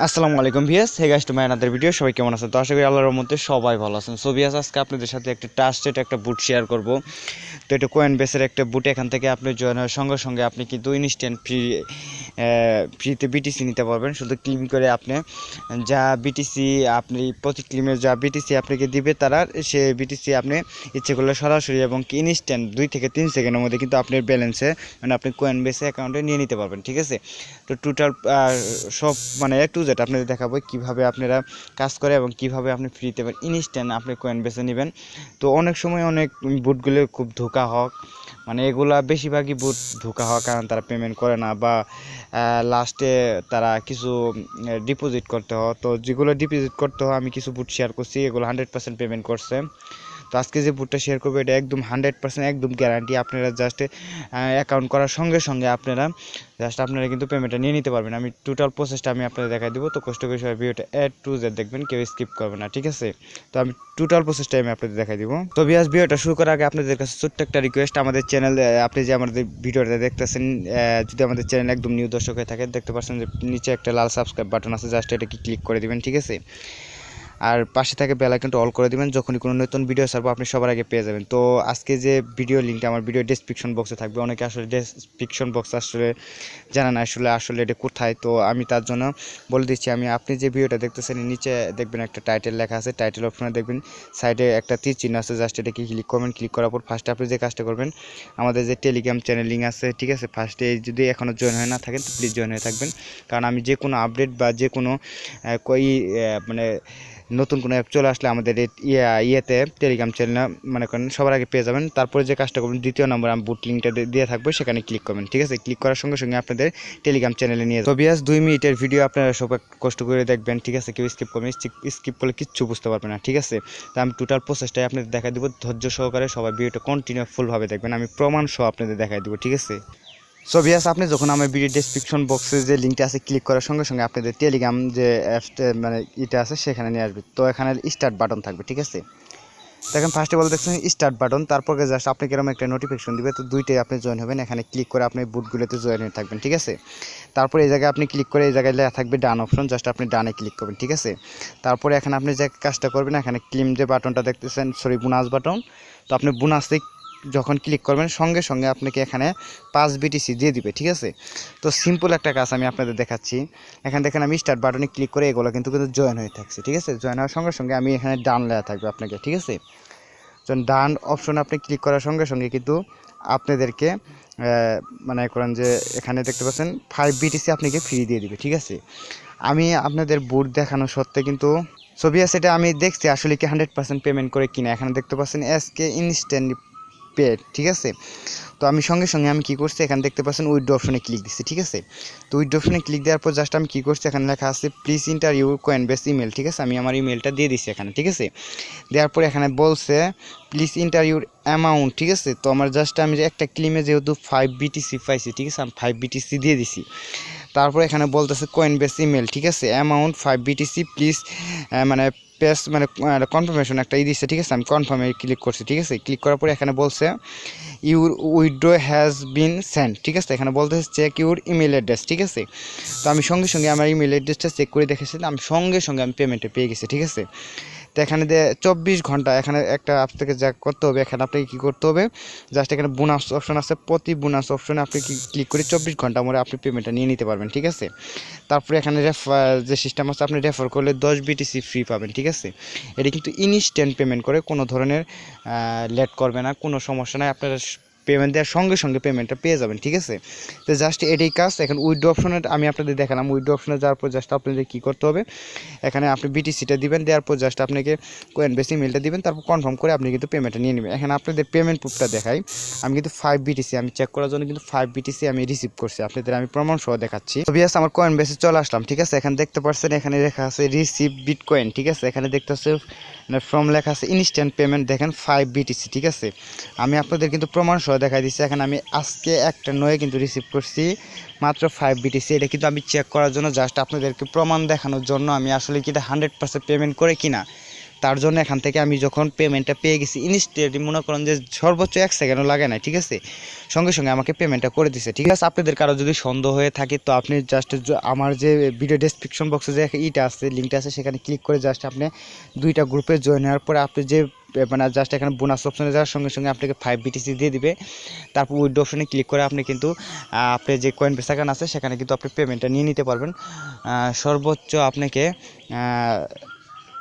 আসসালামু আলাইকুম viewers, hey guys to my another video. সবাই কেমন আছেন? তো আশা করি আল্লাহর রহমতে সবাই ভালো আছেন। সো ভিউয়ার্স, আজকে আপনাদের সাথে একটা ট্রাস্টেড একটা বুট শেয়ার করব। তো এটা কয়েনবেসের একটা বুট। এখান থেকে আপনি জয়েন হওয়ার সঙ্গে সঙ্গে আপনি কিন্তু ইনস্ট্যান্ট ফ্রিতে বিটিসি নিতে পারবেন। শুধু ক্লেম করে আপনি যা বিটিসি আপনি প্রতি ক্লেমে যা বিটিসি আপনাকে দিবে তারা, সে বিটিসি আপনি ইচ্ছে করলে সরাসরি এবং ইনস্ট্যান্ট 2 থেকে 3 সেকেন্ডের মধ্যে কিন্তু আপনার ব্যালেন্সে মানে আপনি কয়েনবেসে অ্যাকাউন্টে নিয়ে নিতে পারবেন। ঠিক আছে, তো টোটাল সব মানে এ টু জেড আপনাদের দেখাবো কীভাবে আপনারা কাজ করে এবং কীভাবে আপনি ফ্রিতে ইনস্ট্যান্ট আপনি কয়েন বেছে নেবেন। তো অনেক সময় অনেক বুটগুলো খুব ধোঁকা হোক, মানে এগুলা বেশিরভাগই বুট ধোঁকা হওয়ার কারণ তারা পেমেন্ট করে না বা লাস্টে তারা কিছু ডিপোজিট করতে হয়। তো যেগুলো ডিপোজিট করতে হয় আমি কিছু বুট শেয়ার করছি, এগুলো 100% পেমেন্ট করছে। তো আজকে যে বুটটা শেয়ার করবো এটা একদম 100% একদম গ্যারান্টি। আপনারা জাস্ট অ্যাকাউন্ট করার সঙ্গে সঙ্গে আপনারা কিন্তু পেমেন্টটা নিয়ে নিতে পারবেন। আমি টোটাল প্রসেসটা আমি আপনাদের দেখাই দেবো। তো কষ্ট করে সবাই ভিডিওটা এ টু জেড দেখবেন, কেউ স্কিপ করবে না। ঠিক আছে, তো আমি টোটাল প্রসেসটা আমি আপনাদের দেখাই দিব। তো ভিউয়ার্স, ভিডিওটা শুরু করার আগে আপনাদের কাছে ছোট্ট একটা রিকোয়েস্ট, আমাদের চ্যানেল আপনি যে আমাদের ভিডিওটা দেখতেছেন, যদি আমাদের চ্যানেল একদম নিউ দর্শক হয়ে থাকে, দেখতে পাচ্ছেন যে নিচে একটা লাল সাবস্ক্রাইব বাটন আছে, জাস্ট এটা কি ক্লিক করে দিবেন। ঠিক আছে, আর পাশে থাকে বেল আইকনটা অল করে দিবেন। যখনই কোনো নতুন ভিডিও ছাড়বো আপনি সবার আগে পেয়ে যাবেন। তো আজকে যে ভিডিও লিঙ্কটা আমার ভিডিও ডেসক্রিপশন বক্সে থাকবে। অনেকে আসলে ডেসক্রিপশন বক্স আসলে জানা না আসলে এটা কোথায়। তো আমি তার জন্য বলে দিচ্ছি, আপনি যে ভিডিওটা দেখতেছেন নিচে দেখবেন একটা টাইটেল লেখা আছে, টাইটেল অপশনে দেখবেন সাইডে একটা তীর চিহ্ন আছে, জাস্ট এটা কি ক্লিক করবেন। ক্লিক করার পর ফার্স্টে আপনি যে কাজটা করবেন, আমাদের যে টেলিগ্রাম চ্যানেল লিঙ্ক আছে, ঠিক আছে, ফার্স্টে যদি এখনও জয়েন হয়ে না থাকেন তো প্লিজ জয়েন হয়ে থাকবেন। কারণ আমি যে কোনো আপডেট বা যে কোনো মানে নতুন কোনো অ্যাপ চলে আসলে আমাদের ইয়েতে টেলিগ্রাম চ্যানেল মনে করেন সবার আগে পেয়ে যাবেন। তারপরে যে কাজটা করবেন, দ্বিতীয় নম্বর আমি বুট লিঙ্কটা দিয়ে থাকবো, সেখানে ক্লিক করবেন। ঠিক আছে, ক্লিক করার সঙ্গে সঙ্গে আপনাদের টেলিগ্রাম চ্যানেলে নিয়ে যাবেন। তো বিয়াস 2 মিনিটের ভিডিও আপনারা সবাই কষ্ট করে দেখবেন। ঠিক আছে, কেউ স্কিপ করবেন, স্কিপ করলে কিচ্ছু বুঝতে পারবেন না। ঠিক আছে, তো আমি টোটাল প্রসেসটাই আপনাদের দেখাই দেবো। ধৈর্য সহকারে সবাই ভিডিওটা কন্টিনিউ ফুলভাবে দেখবেন, আমি প্রমাণ সহ আপনাদের দেখাই দেবো। ঠিক আছে, সো ভিউয়ার্স, আপনি যখন আমার ভিডিও ডেসক্রিপশন বক্সে যে লিঙ্কটা আছে ক্লিক করার সঙ্গে সঙ্গে আপনাদের টেলিগ্রাম যে অ্যাপসটা মানে এটা আছে সেখানে নিয়ে আসবে। তো এখানে স্টার্ট বাটন থাকবে। ঠিক আছে, দেখেন ফার্স্টে বলে দেখছেন স্টার্ট বাটন, তারপরে জাস্ট আপনাকে এরকম একটা নোটিফিকেশন দিবে। তো দুইটাই আপনি জয়েন হবেন, এখানে ক্লিক করে আপনি বুটগুলোতে জয়েন হয়ে থাকবেন। ঠিক আছে, তারপরে এই জায়গায় আপনি ক্লিক করে এই জায়গায় লেখা থাকবে ডান অপশন, জাস্ট আপনি ডানে ক্লিক করবেন। ঠিক আছে, তারপরে এখানে আপনি যে কাজটা করবেন, এখানে ক্লেম যে বাটনটা দেখতেছেন, বোনাস বাটন। তো আপনি বোনাসে যখন ক্লিক করবেন সঙ্গে সঙ্গে আপনাকে এখানে 5 বিটিসি দিয়ে দিবে। ঠিক আছে, তো সিম্পল একটা কাজ আমি আপনাদের দেখাচ্ছি। এখানে দেখেন আমি স্টার্ট বাটনে ক্লিক করে এগুলো কিন্তু জয়েন হয়ে থাকছে। ঠিক আছে, জয়েন হওয়ার সঙ্গে সঙ্গে আমি এখানে ডান লেখা থাকবে আপনাকে। ঠিক আছে, যখন ডান অপশনে আপনি ক্লিক করার সঙ্গে সঙ্গে কিন্তু আপনাদেরকে মানে করেন যে এখানে দেখতে পাচ্ছেন 5 বিটিসি আপনাকে ফ্রি দিয়ে দিবে। ঠিক আছে, আমি আপনাদের বুট দেখানো সত্ত্বে কিন্তু ছবি আছে, এটা আমি দেখছি আসলে কি 100% পেমেন্ট করে কিনা। এখানে দেখতে পাচ্ছেন এসকে ইনস্ট্যান্টলি পে। ঠিক আছে, তো আমি সঙ্গে সঙ্গে আমি কী করছি, এখানে দেখতে পাচ্ছেন উইথড্র অপশনে ক্লিক দিচ্ছি। ঠিক আছে, তো উইথড্র অপশনে ক্লিক দেওয়ার পর জাস্ট আমি কী করছি, এখানে লেখা আছে please inter your Coinbase email. ঠিক আছে, আমি আমার ইমেলটা দিয়ে দিচ্ছি এখানে। ঠিক আছে, দেওয়ার পরে এখানে বলছে প্লিজ ইন্টার ইউর অ্যামাউন্ট। ঠিক আছে, তো আমার জাস্ট আমি একটা ক্লেমে যেহেতু 5 বিটিসি পাইছি, ঠিক আছে, আমি 5 বিটিসি দিয়ে দিছি। তারপরে এখানে বলতেছে কয়েনবেস ইমেল। ঠিক আছে, অ্যামাউন্ট 5 বিটিসি প্লিজ মানে পেস মানে কনফার্মেশন একটা দিচ্ছে। ঠিক আছে, আমি কনফার্মে ক্লিক করছি। ঠিক আছে, ক্লিক করার পরে এখানে বলছে your withdraw has been send. ঠিক আছে, এখানে বলতেছে চেক ইউর ইমেল অ্যাড্রেস। ঠিক আছে, তো আমি সঙ্গে সঙ্গে আমার ইমেল অ্যাড্রেসটা চেক করে দেখেছি, আমি সঙ্গে সঙ্গে আমি পেমেন্টটা পেয়ে গেছি। ঠিক আছে, তো এখানে 24 ঘন্টা এখানে একটা অ্যাপ থেকে যা করতে হবে, এখানে আপনাকে কী করতে হবে, জাস্ট এখানে বোনাস অপশন আছে, প্রতি বোনাস অপশনে আপনি ক্লিক করে 24 ঘন্টা মধ্যে আপনি পেমেন্টটা নিয়ে নিতে পারবেন। ঠিক আছে, তারপরে এখানে যে সিস্টেম আছে, আপনি রেফার করলে 10 বিটিসি ফ্রি পাবেন। ঠিক আছে, এটি কিন্তু ইনস্ট্যান্ট পেমেন্ট করে, কোনো ধরনের লেট করবে না, কোনো সমস্যা নাই, আপনারা পেমেন্ট দেওয়ার সঙ্গে সঙ্গে পেমেন্টটা পেয়ে যাবেন। ঠিক আছে, তো জাস্ট এটাই কাজ। এখন উইথড্র অপশনে আমি আপনাদের দেখালাম, উইথড্র অপশনে যাওয়ার পর জাস্ট আপনাদের কী করতে হবে, এখানে আপনি বিটিসিটা দিবেন, দেওয়ার পর জাস্ট আপনাকে কয়েনবেস ইমেলটা দিবেন, তারপর কনফার্ম করে আপনি কিন্তু পেমেন্টটা নিয়ে নেবেন। এখানে আপনাদের পেমেন্ট প্রুফটা দেখাই, আমি কিন্তু 5 বিটিসি আমি চেক করার জন্য কিন্তু 5 বিটিসি আমি রিসিভ করছি, আপনাদের আমি প্রমাণ সহ দেখাচ্ছি। তো বিয়াস আমার কয়েনবেসে চলে আসলাম। ঠিক আছে, এখানে দেখতে পাচ্ছেন এখানে লেখা আছে রিসিভ বিটকয়েন। ঠিক আছে, এখানে দেখতে পাচ্ছে ফ্রম লেখা আছে ইনস্ট্যান্ট পেমেন্ট, দেখেন 5 বিটিসি। ঠিক আছে, আমি আপনাদের কিন্তু প্রমাণ সহ দেখাই দিচ্ছি। এখানে আমি আজকে একটা নয় কিন্তু রিসিভ করছি মাত্র 5 বিটিসি। এটা কিন্তু আমি চেক করার জন্য জাস্ট আপনাদেরকে প্রমাণ দেখানোর জন্য, আমি আসলে কি এটা 100% পেমেন্ট করে কিনা তার জন্য এখান থেকে আমি যখন পেমেন্টটা পেয়ে গেছি ইনস্ট্যান্টলি, মনে করেন যে সর্বোচ্চ 1 সেকেন্ডও লাগে না, ঠিক আছে, সঙ্গে সঙ্গে আমাকে পেমেন্টটা করে দিছে, ঠিক আছে। আপনাদের কারো যদি সন্দেহ হয়ে থাকে তো আপনি জাস্ট আমার যে ভিডিও ডেসক্রিপশন বক্সে যে ইটা আছে, লিঙ্কটা আছে, সেখানে ক্লিক করে জাস্ট আপনি 2টা গ্রুপে জয়েন হওয়ার পরে আপনি যে মানে জাস্ট এখানে বোনাস অপশনে যাওয়ার সঙ্গে সঙ্গে আপনাকে 5 BTC দিয়ে দিবে। তারপর উইথড্র অপশনে ক্লিক করে আপনি কিন্তু আপনি যে Coinbase অ্যাকাউন্ট আছে সেখানে কিন্তু আপনি পেমেন্টটা নিয়ে নিতে পারবেন। সর্বোচ্চ আপনাকে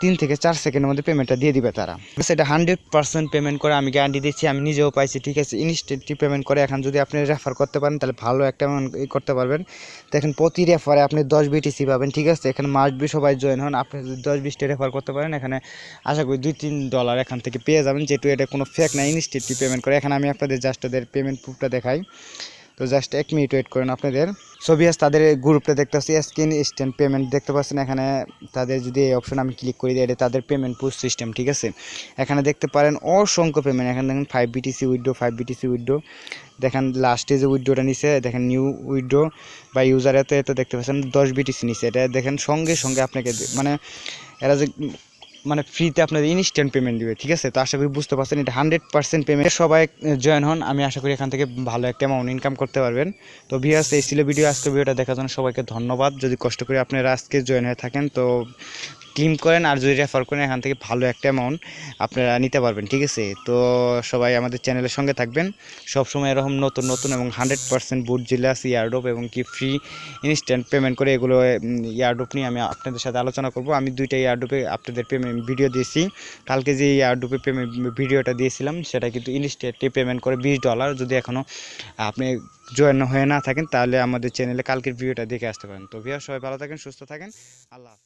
3 থেকে 4 সেকেন্ডের মধ্যে পেমেন্টটা দিয়ে দিবে তারা। সেটা 100% পেমেন্ট করে আমি গ্যারান্টি দিচ্ছি, আমি নিজেও পাইছি, ঠিক আছে। ইনস্ট্যান্টলি পেমেন্ট করে এখন যদি আপনি রেফার করতে পারেন তাহলে ভালো একটা অ্যামাউন্ট করতে পারবেন। দেখেন প্রতি রেফারে আপনি 10 BTC পাবেন, ঠিক আছে। এখানে মাস্ট বি সবাই জয়েন হন, আপনি যদি 10-20টা রেফার করতে পারেন এখানে আশা করি $2-3 এখান থেকে পেয়ে যাবেন, যেহেতু এটা কোনো ফেক না, ইনস্ট্যান্টলি পেমেন্ট করে। এখানে আমি আপনাদের জাস্ট ওদের পেমেন্ট প্রুফটা দেখাই, তো জাস্ট 1 মিনিট ওয়েট করেন। আপনাদের ছবি আছে, তাদের গ্রুপটা দেখতে পাচ্ছি স্ক্রিন ইনস্ট্যান্ট পেমেন্ট দেখতে পাচ্ছেন। এখানে তাদের যদি এই অপশন আমি ক্লিক করি দিই, এটা তাদের পেমেন্ট পুশ সিস্টেম, ঠিক আছে। এখানে দেখতে পারেন অসংখ্য পেমেন্ট, এখানে দেখেন 5 BTC উইথড্র, 5 BTC উইথড্র, দেখেন লাস্টে যে উইথড্রটা নিছে, দেখেন নিউ উইথড্র বা ইউজার এত দেখতে পাচ্ছেন 10 BTC নিছে। এটা দেখেন সঙ্গে সঙ্গে আপনাকে মানে এরা যে মানে ফ্রিতে আপনাদের ইনস্ট্যান্ট পেমেন্ট দিবে, ঠিক আছে। তো আশা করি বুঝতে পারছেন, এটা 100% পেমেন্ট। সবাই জয়েন হন, আমি আশা করি এখান থেকে ভালো একটা অ্যামাউন্ট ইনকাম করতে পারবেন। তো ভিউয়ার্স, এই ছিল ভিডিও। আজকে ভিডিওটা দেখার জন্য সবাইকে ধন্যবাদ। যদি কষ্ট করে আপনারা আজকে জয়েন হয়ে থাকেন তো ক্লেম করেন, আর যদি রেফার করেন এখান থেকে ভালো একটা অ্যামাউন্ট আপনারা নিতে পারবেন, ঠিক আছে। তো সবাই আমাদের চ্যানেলের সঙ্গে থাকবেন, সবসময় এরকম নতুন নতুন এবং 100% বুট জিলাস ইয়ারড্রপ এবং কি ফ্রি ইনস্ট্যান্ট পেমেন্ট করে এগুলো ইয়ারড্রপ নিয়ে আমি আপনাদের সাথে আলোচনা করব। আমি 2টা ইয়ারড্রপে আপনাদের পেমেন্ট ভিডিও দিয়েছি। কালকে যে ইয়ারড্রপে পেমেন্ট ভিডিওটা দিয়েছিলাম সেটা কিন্তু ইনস্ট্যান্টলি পেমেন্ট করে $20। যদি এখনও আপনি জয়েন হয়ে না থাকেন তাহলে আমাদের চ্যানেলে কালকের ভিডিওটা দেখে আসতে পারেন। তো ভিউয়ার্স, সবাই ভালো থাকেন, সুস্থ থাকেন, আল্লাহ হাফেজ।